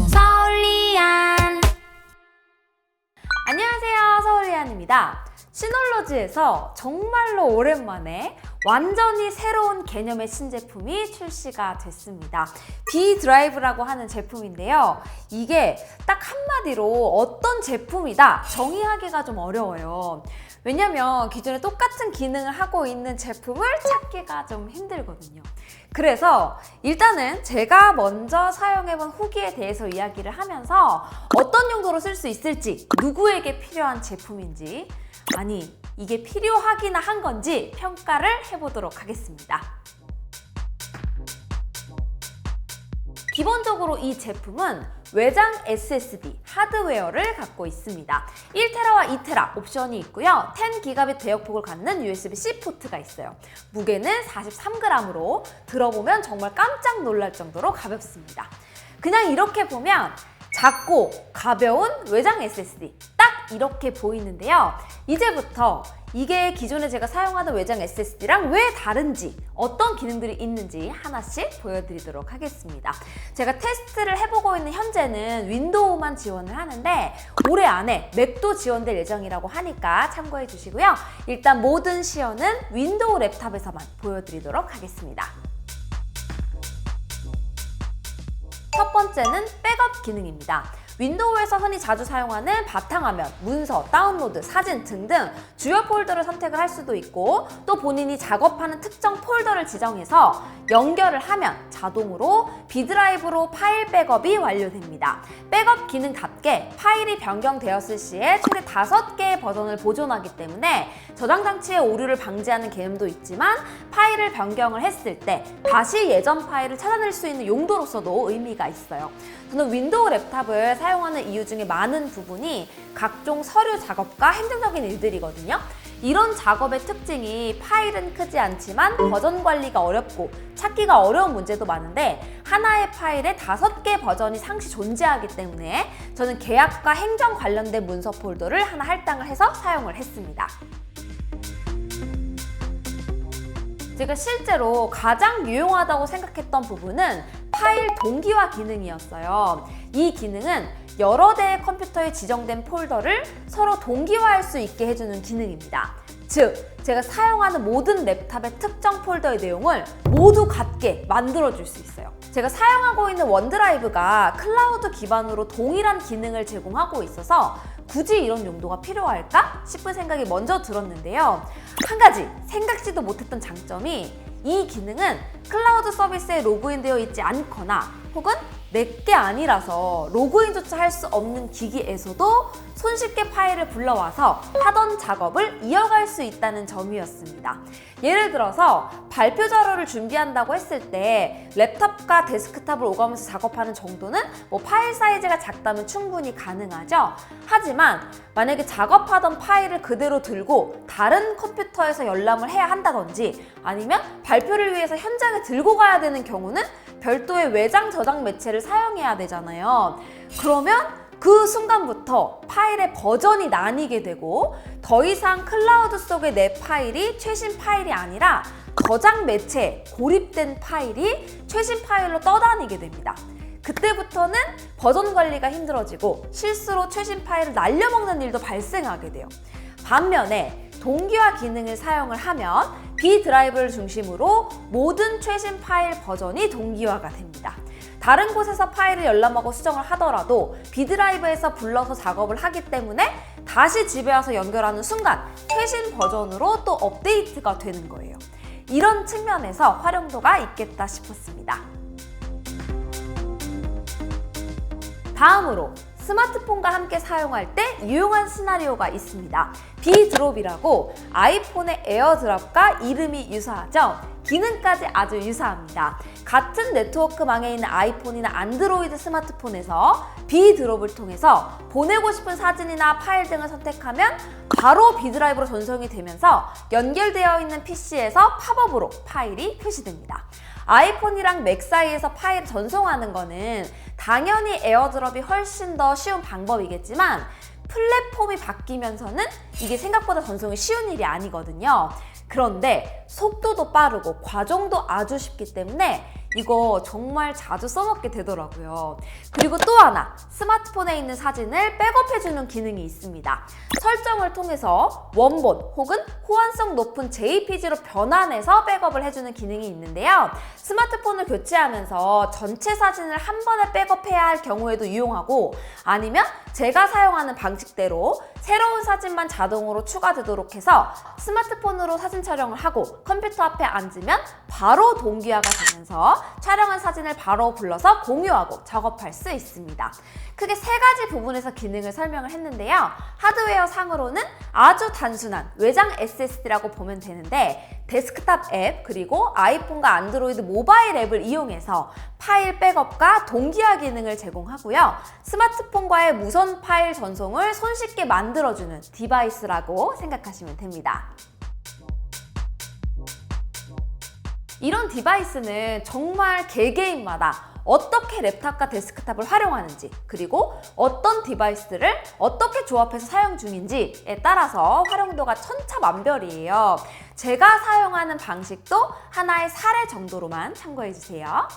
서울리안. 안녕하세요, 서울리안입니다. 시놀로지에서 정말로 오랜만에 완전히 새로운 개념의 신제품이 출시가 됐습니다. 비드라이브라고 하는 제품인데요. 이게 딱 한마디로 어떤 제품이다 정의하기가 좀 어려워요. 왜냐면 기존에 똑같은 기능을 하고 있는 제품을 찾기가 좀 힘들거든요. 그래서 일단은 제가 먼저 사용해본 후기에 대해서 이야기를 하면서 어떤 용도로 쓸 수 있을지, 누구에게 필요한 제품인지, 아니 이게 필요하기나 한 건지 평가를 해보도록 하겠습니다. 기본적으로 이 제품은 외장 SSD 하드웨어를 갖고 있습니다. 1TB와 2TB 옵션이 있고요. 10GB 대역폭을 갖는 USB-C 포트가 있어요. 무게는 43g으로 들어보면 정말 깜짝 놀랄 정도로 가볍습니다. 그냥 이렇게 보면 작고 가벼운 외장 SSD 딱 이렇게 보이는데요. 이제부터 이게 기존에 제가 사용하던 외장 SSD랑 왜 다른지, 어떤 기능들이 있는지 하나씩 보여드리도록 하겠습니다. 제가 테스트를 해보고 있는 현재는 윈도우만 지원을 하는데 올해 안에 맥도 지원될 예정이라고 하니까 참고해 주시고요. 일단 모든 시연은 윈도우 랩탑에서만 보여드리도록 하겠습니다. 첫 번째는 백업 기능입니다. 윈도우에서 흔히 자주 사용하는 바탕화면, 문서, 다운로드, 사진 등등 주요 폴더를 선택을 할 수도 있고, 또 본인이 작업하는 특정 폴더를 지정해서 연결을 하면 자동으로 B드라이브로 파일 백업이 완료됩니다. 백업 기능답게 파일이 변경되었을 시에 최대 5개의 버전을 보존하기 때문에 저장 장치의 오류를 방지하는 개념도 있지만 파일을 변경을 했을 때 다시 예전 파일을 찾아낼 수 있는 용도로서도 의미가 있어요. 저는 윈도우 랩탑을 사용하는 이유 중에 많은 부분이 각종 서류 작업과 행정적인 일들이거든요. 이런 작업의 특징이 파일은 크지 않지만 버전 관리가 어렵고 찾기가 어려운 문제도 많은데 하나의 파일에 5개 버전이 상시 존재하기 때문에 저는 계약과 행정 관련된 문서 폴더를 하나 할당을 해서 사용을 했습니다. 제가 실제로 가장 유용하다고 생각했던 부분은 파일 동기화 기능이었어요. 이 기능은 여러 대의 컴퓨터에 지정된 폴더를 서로 동기화할 수 있게 해주는 기능입니다. 즉, 제가 사용하는 모든 랩탑의 특정 폴더의 내용을 모두 같게 만들어줄 수 있어요. 제가 사용하고 있는 원드라이브가 클라우드 기반으로 동일한 기능을 제공하고 있어서 굳이 이런 용도가 필요할까 싶은 생각이 먼저 들었는데요. 한 가지 생각지도 못했던 장점이 이 기능은 클라우드 서비스에 로그인되어 있지 않거나 혹은 내게 아니라서 로그인조차 할 수 없는 기기에서도 손쉽게 파일을 불러와서 하던 작업을 이어갈 수 있다는 점이었습니다. 예를 들어서 발표 자료를 준비한다고 했을 때 랩탑과 데스크탑을 오가면서 작업하는 정도는 파일 사이즈가 작다면 충분히 가능하죠. 하지만 만약에 작업하던 파일을 그대로 들고 다른 컴퓨터에서 열람을 해야 한다든지 아니면 발표를 위해서 현장에 들고 가야 되는 경우는 별도의 외장 저장 매체를 사용해야 되잖아요. 그러면 그 순간부터 파일의 버전이 나뉘게 되고 더 이상 클라우드 속의 내 파일이 최신 파일이 아니라 저장 매체에 고립된 파일이 최신 파일로 떠다니게 됩니다. 그때부터는 버전 관리가 힘들어지고 실수로 최신 파일을 날려먹는 일도 발생하게 돼요. 반면에 동기화 기능을 사용을 하면 B드라이브를 중심으로 모든 최신 파일 버전이 동기화가 됩니다. 다른 곳에서 파일을 열람하고 수정을 하더라도 B드라이브에서 불러서 작업을 하기 때문에 다시 집에 와서 연결하는 순간 최신 버전으로 또 업데이트가 되는 거예요. 이런 측면에서 활용도가 있겠다 싶었습니다. 다음으로 스마트폰과 함께 사용할 때 유용한 시나리오가 있습니다. B드롭이라고 아이폰의 에어드롭과 이름이 유사하죠? 기능까지 아주 유사합니다. 같은 네트워크망에 있는 아이폰이나 안드로이드 스마트폰에서 B드롭을 통해서 보내고 싶은 사진이나 파일 등을 선택하면 바로 B드라이브로 전송이 되면서 연결되어 있는 PC에서 팝업으로 파일이 표시됩니다. 아이폰이랑 맥 사이에서 파일을 전송하는 거는 당연히 에어드롭이 훨씬 더 쉬운 방법이겠지만 플랫폼이 바뀌면서는 이게 생각보다 전송이 쉬운 일이 아니거든요. 그런데 속도도 빠르고 과정도 아주 쉽기 때문에 이거 정말 자주 써먹게 되더라고요. 그리고 또 하나, 스마트폰에 있는 사진을 백업해주는 기능이 있습니다. 설정을 통해서 원본 혹은 호환성 높은 JPG로 변환해서 백업을 해주는 기능이 있는데요. 스마트폰을 교체하면서 전체 사진을 한 번에 백업해야 할 경우에도 유용하고, 아니면 제가 사용하는 방식대로 새로운 사진만 자동으로 추가되도록 해서 스마트폰으로 사진 촬영을 하고 컴퓨터 앞에 앉으면 바로 동기화가 되면서 촬영한 사진을 바로 불러서 공유하고 작업할 수 있습니다. 크게 세 가지 부분에서 기능을 설명을 했는데요. 하드웨어 상으로는 아주 단순한 외장 SSD라고 보면 되는데, 데스크탑 앱 그리고 아이폰과 안드로이드 모바일 앱을 이용해서 파일 백업과 동기화 기능을 제공하고요. 스마트폰과의 무선 파일 전송을 손쉽게 만들어주는 디바이스라고 생각하시면 됩니다. 이런 디바이스는 정말 개개인마다 어떻게 랩탑과 데스크탑을 활용하는지, 그리고 어떤 디바이스를 어떻게 조합해서 사용 중인지에 따라서 활용도가 천차만별이에요. 제가 사용하는 방식도 하나의 사례 정도로만 참고해주세요.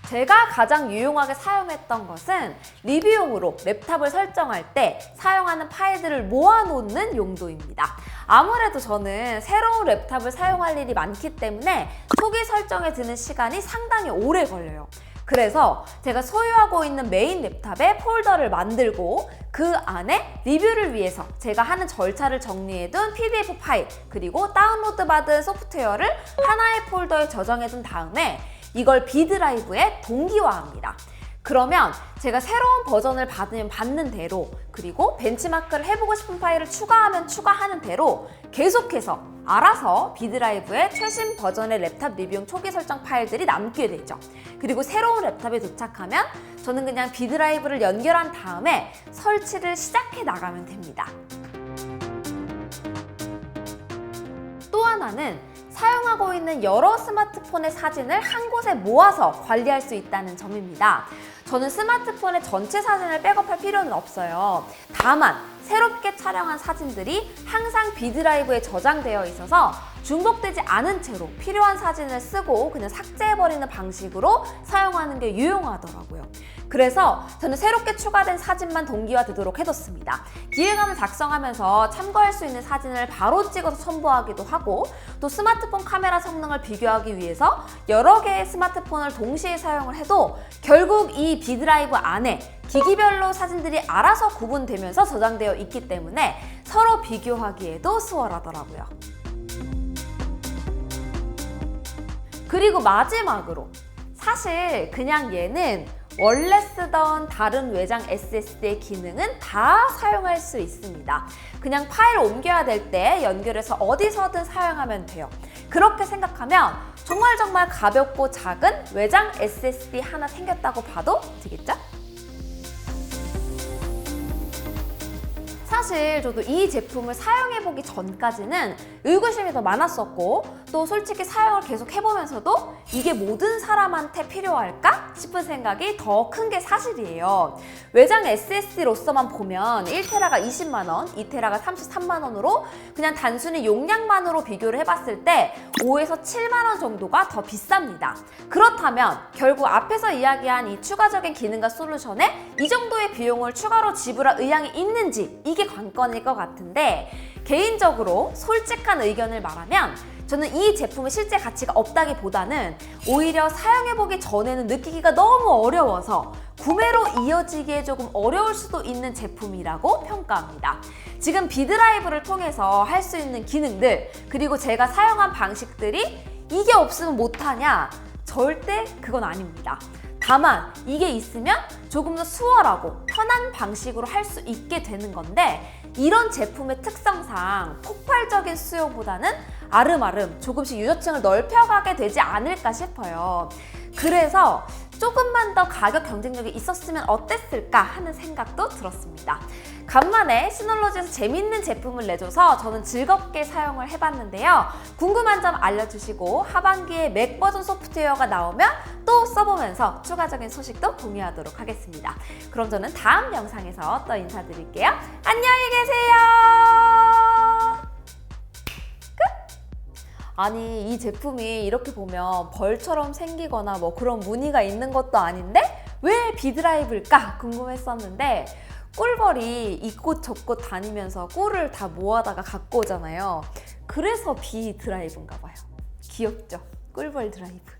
제가 가장 유용하게 사용했던 것은 리뷰용으로 랩탑을 설정할 때 사용하는 파일들을 모아놓는 용도입니다. 아무래도 저는 새로운 랩탑을 사용할 일이 많기 때문에 초기 설정에 드는 시간이 상당히 오래 걸려요. 그래서 제가 소유하고 있는 메인 랩탑에 폴더를 만들고 그 안에 리뷰를 위해서 제가 하는 절차를 정리해둔 PDF 파일, 그리고 다운로드 받은 소프트웨어를 하나의 폴더에 저장해둔 다음에 이걸 B 드라이브에 동기화합니다. 그러면 제가 새로운 버전을 받으면 받는 대로, 그리고 벤치마크를 해보고 싶은 파일을 추가하면 추가하는 대로 계속해서 알아서 B 드라이브에 최신 버전의 랩탑 리뷰용 초기 설정 파일들이 남게 되죠. 그리고 새로운 랩탑에 도착하면 저는 그냥 B 드라이브를 연결한 다음에 설치를 시작해 나가면 됩니다. 또 하나는 사용하고 있는 여러 스마트폰의 사진을 한 곳에 모아서 관리할 수 있다는 점입니다. 저는 스마트폰의 전체 사진을 백업할 필요는 없어요. 다만 새롭게 촬영한 사진들이 항상 B 드라이브에 저장되어 있어서 중복되지 않은 채로 필요한 사진을 쓰고 그냥 삭제해버리는 방식으로 사용하는 게 유용하더라고요. 그래서 저는 새롭게 추가된 사진만 동기화되도록 해뒀습니다. 기획안을 작성하면서 참고할 수 있는 사진을 바로 찍어서 첨부하기도 하고, 또 스마트폰 카메라 성능을 비교하기 위해서 여러 개의 스마트폰을 동시에 사용을 해도 결국 이 B 드라이브 안에 기기별로 사진들이 알아서 구분되면서 저장되어 있기 때문에 서로 비교하기에도 수월하더라고요. 그리고 마지막으로, 사실 그냥 얘는 원래 쓰던 다른 외장 SSD의 기능은 다 사용할 수 있습니다. 그냥 파일 옮겨야 될 때 연결해서 어디서든 사용하면 돼요. 그렇게 생각하면 정말 가볍고 작은 외장 SSD 하나 생겼다고 봐도 되겠죠? 사실 저도 이 제품을 사용해보기 전까지는 의구심이 더 많았었고, 또 솔직히 사용을 계속 해보면서도 이게 모든 사람한테 필요할까 싶은 생각이 더 큰 게 사실이에요. 외장 SSD로서만 보면 1테라가 20만 원, 2테라가 33만 원으로 그냥 단순히 용량만으로 비교를 해봤을 때 5에서 7만 원 정도가 더 비쌉니다. 그렇다면 결국 앞에서 이야기한 이 추가적인 기능과 솔루션에 이 정도의 비용을 추가로 지불할 의향이 있는지, 이게 관건일 것 같은데, 개인적으로 솔직한 의견을 말하면 저는 이 제품의 실제 가치가 없다기보다는 오히려 사용해보기 전에는 느끼기가 너무 어려워서 구매로 이어지기에 조금 어려울 수도 있는 제품이라고 평가합니다. 지금 B 드라이브를 통해서 할 수 있는 기능들, 그리고 제가 사용한 방식들이 이게 없으면 못하냐? 절대 그건 아닙니다. 다만 이게 있으면 조금 더 수월하고 편한 방식으로 할 수 있게 되는 건데, 이런 제품의 특성상 폭발적인 수요보다는 아름아름 조금씩 유저층을 넓혀가게 되지 않을까 싶어요. 그래서 조금만 더 가격 경쟁력이 있었으면 어땠을까 하는 생각도 들었습니다. 간만에 시놀로지에서 재밌는 제품을 내줘서 저는 즐겁게 사용을 해봤는데요. 궁금한 점 알려주시고 하반기에 맥 버전 소프트웨어가 나오면 또 써보면서 추가적인 소식도 공유하도록 하겠습니다. 그럼 저는 다음 영상에서 또 인사드릴게요. 안녕히 계세요. 끝! 아니 이 제품이 이렇게 보면 벌처럼 생기거나 뭐 그런 무늬가 있는 것도 아닌데 왜 비드라이브일까 궁금했었는데, 꿀벌이 이곳 저곳 다니면서 꿀을 다 모아다가 갖고 오잖아요. 그래서 비드라이브인가 봐요. 귀엽죠? 꿀벌 드라이브.